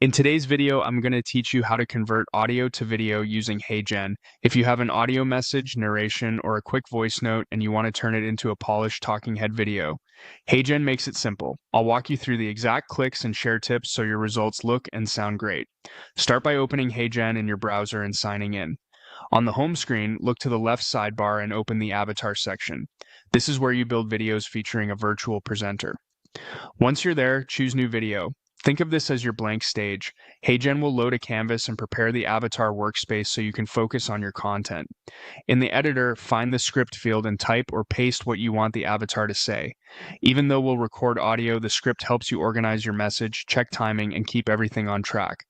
In today's video, I'm going to teach you how to convert audio to video using HeyGen. If you have an audio message, narration, or a quick voice note and you want to turn it into a polished talking head video, HeyGen makes it simple. I'll walk you through the exact clicks and share tips so your results look and sound great. Start by opening HeyGen in your browser and signing in. On the home screen, look to the left sidebar and open the avatar section. This is where you build videos featuring a virtual presenter. Once you're there, choose New Video. Think of this as your blank stage. HeyGen will load a canvas and prepare the avatar workspace so you can focus on your content. In the editor, find the script field and type or paste what you want the avatar to say. Even though we'll record audio, the script helps you organize your message, check timing, and keep everything on track.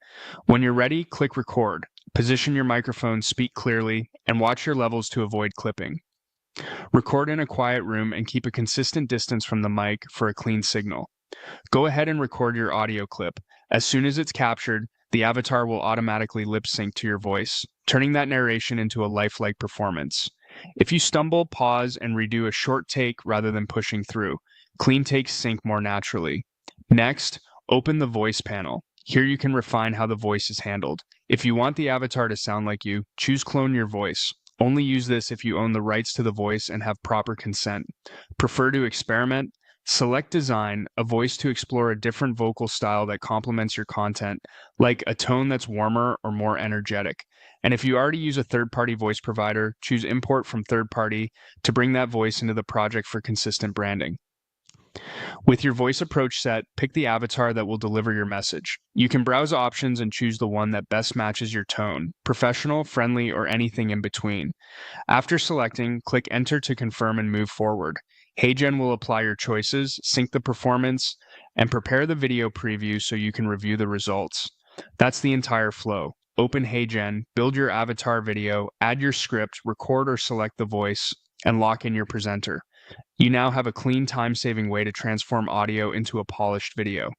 When you're ready, click record. Position your microphone, speak clearly, and watch your levels to avoid clipping. Record in a quiet room and keep a consistent distance from the mic for a clean signal. Go ahead and record your audio clip. As soon as it's captured, the avatar will automatically lip sync to your voice, turning that narration into a lifelike performance. If you stumble, pause, and redo a short take rather than pushing through. Clean takes sync more naturally. Next, open the voice panel. Here you can refine how the voice is handled. If you want the avatar to sound like you, choose Clone Your Voice. Only use this if you own the rights to the voice and have proper consent. Prefer to experiment? Select Design, a voice to explore a different vocal style that complements your content, like a tone that's warmer or more energetic. And if you already use a third-party voice provider, choose Import from Third Party to bring that voice into the project for consistent branding. With your voice approach set, pick the avatar that will deliver your message. You can browse options and choose the one that best matches your tone, professional, friendly, or anything in between. After selecting, click Enter to confirm and move forward. HeyGen will apply your choices, sync the performance, and prepare the video preview so you can review the results. That's the entire flow. Open HeyGen, build your avatar video, add your script, record or select the voice, and lock in your presenter. You now have a clean, time-saving way to transform audio into a polished video.